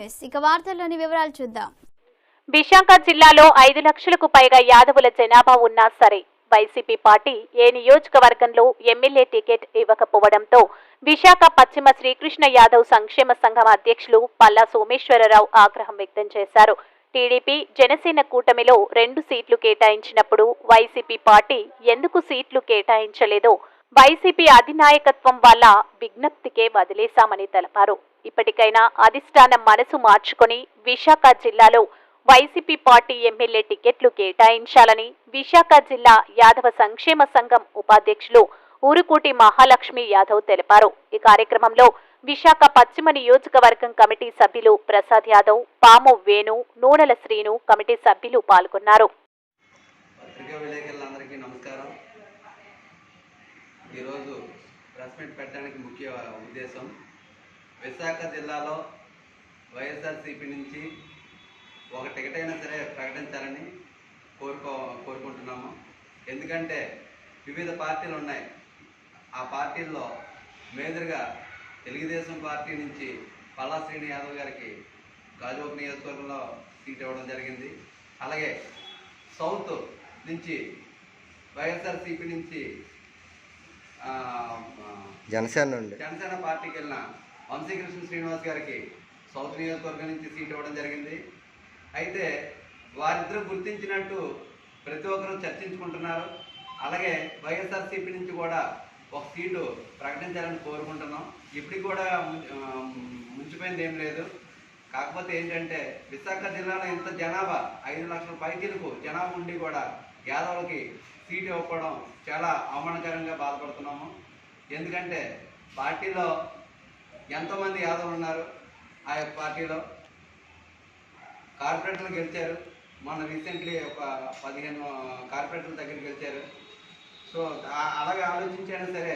News ఇక వార్తల్లోని వివరాలు చూద్దాం. విశాఖ జిల్లాలో 5 లక్షలకు పైగా యాదవుల జనాభా ఉన్నా సరే వైసీపీ పార్టీ ఏ నియోజకవర్గంలో ఎమ్మెల్యే టికెట్ ఇవ్వకపోవడంతో విశాఖ పశ్చిమ శ్రీకృష్ణ యాదవ్ సంక్షేమ సంఘం అధ్యక్షులు పల్లా సోమేశ్వరరావు ఆగ్రహం వ్యక్తం చేశారు. టీడీపీ జనసేన కూటమిలో 2 సీట్లు కేటాయించినప్పుడు వైసీపీ పార్టీ ఎందుకు సీట్లు కేటాయించలేదో వైసీపీ అధినాయకత్వం వల్ల విజ్ఞప్తికే వదిలేశామని తెలిపారు. ఇప్పటికైనా అధిష్టానం మనసు మార్చుకొని విశాఖ జిల్లాలో వైసీపీ పార్టీ ఎమ్మెల్యే టికెట్లు కేటాయించాలని విశాఖ జిల్లా యాదవ సంక్షేమ సంఘం ఉపాధ్యక్షులు ఊరుకోటి మహాలక్ష్మి యాదవ్ తెలిపారు. ఈ కార్యక్రమంలో విశాఖ పశ్చిమ నియోజకవర్గం కమిటీ సభ్యులు ప్రసాద్ యాదవ్, పాము వేణు, నూనెల శ్రీను కమిటీ సభ్యులు పాల్గొన్నారు. ఈరోజు ప్రెస్ మీట్ పెట్టడానికి ముఖ్య ఉద్దేశం విశాఖ జిల్లాలో వైఎస్ఆర్సీపీ నుంచి ఒక టికెట్ అయినా సరే ప్రకటించాలని కోరుకుంటున్నాము. ఎందుకంటే వివిధ పార్టీలు ఉన్నాయి. ఆ పార్టీల్లో మేజర్గా తెలుగుదేశం పార్టీ నుంచి పల్లా శ్రీని యాదవ్ గారికి గాజువాక నియోజకవర్గంలో సీట్ ఇవ్వడం జరిగింది. అలాగే సౌత్ నుంచి వైఎస్ఆర్సీపీ నుంచి జనసేన పార్టీకి వెళ్ళిన వంశీకృష్ణ శ్రీనివాస్ గారికి సౌత్ నియోజకవర్గం నుంచి సీట్ ఇవ్వడం జరిగింది. అయితే వారిద్దరూ గుర్తించినట్టు ప్రతి ఒక్కరూ చర్చించుకుంటున్నారు. అలాగే వైఎస్ఆర్సీపీ నుంచి కూడా ఒక సీటు ప్రకటించాలని కోరుకుంటున్నాం. ఇప్పటికి కూడా ముంచిపోయింది ఏం లేదు. కాకపోతే ఏంటంటే విశాఖ జిల్లాలో ఇంత జనాభా 5 లక్షల పైచీలకు జనాభా ఉండి కూడా యాదవులకి సీటు ఇవ్వకపోవడం చాలా అవమానకరంగా బాధపడుతున్నాము. ఎందుకంటే పార్టీలో ఎంతోమంది యాదవులు ఉన్నారు. ఆ యొక్క పార్టీలో కార్పొరేటర్లు గెలిచారు. మొన్న రీసెంట్లీ ఒక 15 కార్పొరేటర్ల దగ్గర గెలిచారు. సో అలాగే ఆలోచించైనా సరే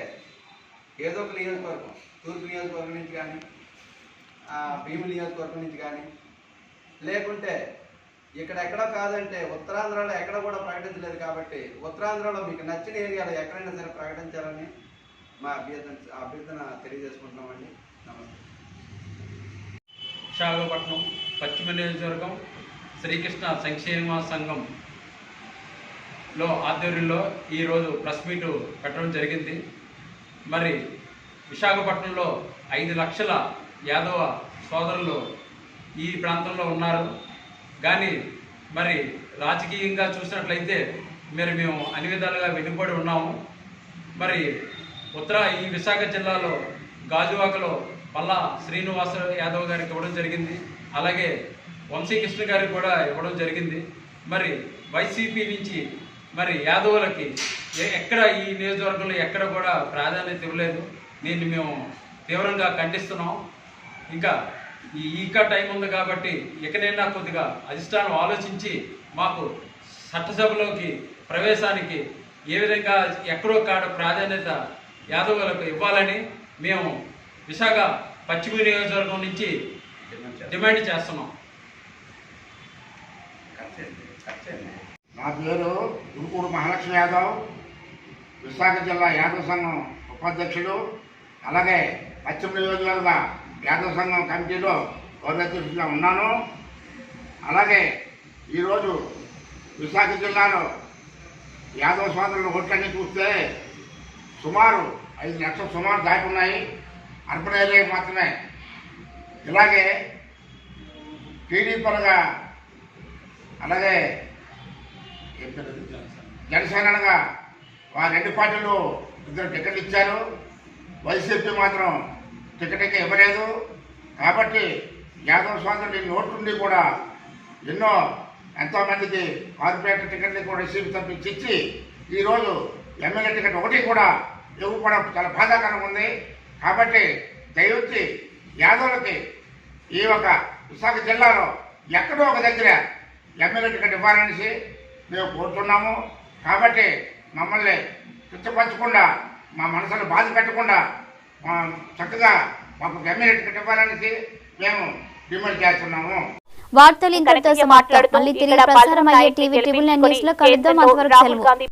ఏదో ఒక నియోజకవర్గం, తూర్పు నియోజకవర్గం నుంచి కానీ, భీముల నియోజకవర్గం నుంచి కానీ, లేకుంటే ఎక్కడెక్కడో కాదంటే ఉత్తరాంధ్రలో ఎక్కడ కూడా ప్రకటించలేదు. కాబట్టి ఉత్తరాంధ్రలో మీకు నచ్చిన ఏరియాలో ఎక్కడైనా సరే ప్రకటించాలని మా అభ్యర్థన తెలియజేసుకుంటున్నామండి. నమస్తే. విశాఖపట్నం పశ్చిమ నియోజకవర్గం శ్రీకృష్ణ సంక్షేమ సంఘంలో ఆధ్వర్యంలో ఈరోజు ప్రెస్ మీట్ పెట్టడం జరిగింది. మరి విశాఖపట్నంలో 5 లక్షల యాదవ సోదరులు ఈ ప్రాంతంలో ఉన్నారు. కానీ మరి రాజకీయంగా చూసినట్లయితే మేము అన్ని విధాలుగా వెనుకబడి ఉన్నాము. మరి ఈ విశాఖ జిల్లాలో గాజువాకలో పల్లా శ్రీనివాస యాదవ్ గారికి ఇవ్వడం జరిగింది. అలాగే వంశీకృష్ణ గారికి కూడా ఇవ్వడం జరిగింది. మరి వైసీపీ నుంచి మరి యాదవులకి ఎక్కడ ఈ నియోజకవర్గంలో ఎక్కడ కూడా ప్రాధాన్యత ఇవ్వలేదు. దీన్ని మేము తీవ్రంగా ఖండిస్తున్నాం. ఇంకా టైం ఉంది కాబట్టి ఎక్కడైనా కొద్దిగా అధిష్టానం ఆలోచించి మాకు చట్టసభలోకి ప్రవేశానికి ఏ విధంగా ఎక్కడో కాడ ప్రాధాన్యత యాదవులకు ఇవ్వాలని మేము విశాఖ పశ్చిమ నియోజకవర్గం నుంచి డిమాండ్ చేస్తున్నాం. నా పేరు ఊరుకోటి మహాలక్ష్మి యాదవ్, విశాఖ జిల్లా యాదవ సంఘం ఉపాధ్యక్షుడు, అలాగే పశ్చిమ నియోజకవర్గ యాదవ సంఘం కమిటీలో గౌరవాధ్యక్షుడిగా ఉన్నాను. అలాగే ఈరోజు విశాఖ జిల్లాలో యాదవ సోదరుల ఓట్లన్నీ చూస్తే సుమారు 5 లక్షల సుమారు దాటి ఉన్నాయి. అర్బన్ ఏరియా మాత్రమే. ఇలాగే టీడీ పరంగా, అలాగే జనసేనగా వారు 2 పార్టీలు 2 టికెట్లు ఇచ్చారు. వైసీపీ మాత్రం టికెట్ ఇవ్వలేదు. కాబట్టి యాదవ సోదరులు ఇన్ని ఓట్లుండి కూడా ఎంతోమందికి కార్పొరేటర్ టికెట్లు కూడా రిసీవ్ తప్పించి ఈరోజు ఎమ్మెల్యే టికెట్ ఒకటి కూడా ఇవ్వకపోవడం చాలా బాధాకరంగా ఉంది. కాబట్టి దయవచ్చి యాదవులకి ఈ ఒక విశాఖ జిల్లాలో ఎక్కడో ఒక దగ్గర ఎమ్మెల్యే టికెట్ ఇవ్వాలనేసి మేము కోరుతున్నాము. కాబట్టి మమ్మల్ని కిచ్చపరచకుండా, మా మనసును బాధ పెట్టకుండా చక్కగా మాకు ఎమ్మెల్యే టికెట్ ఇవ్వాలనేసి మేము డిమాండ్ చేస్తున్నాము. వార్తలు ఇంతటితో సమాప్తం. మళ్ళీ తిరిగి ప్రసారం అయ్యే టీవీ 9 న్యూస్ లో కలుద్దాం. అంతవరకు సెలవు.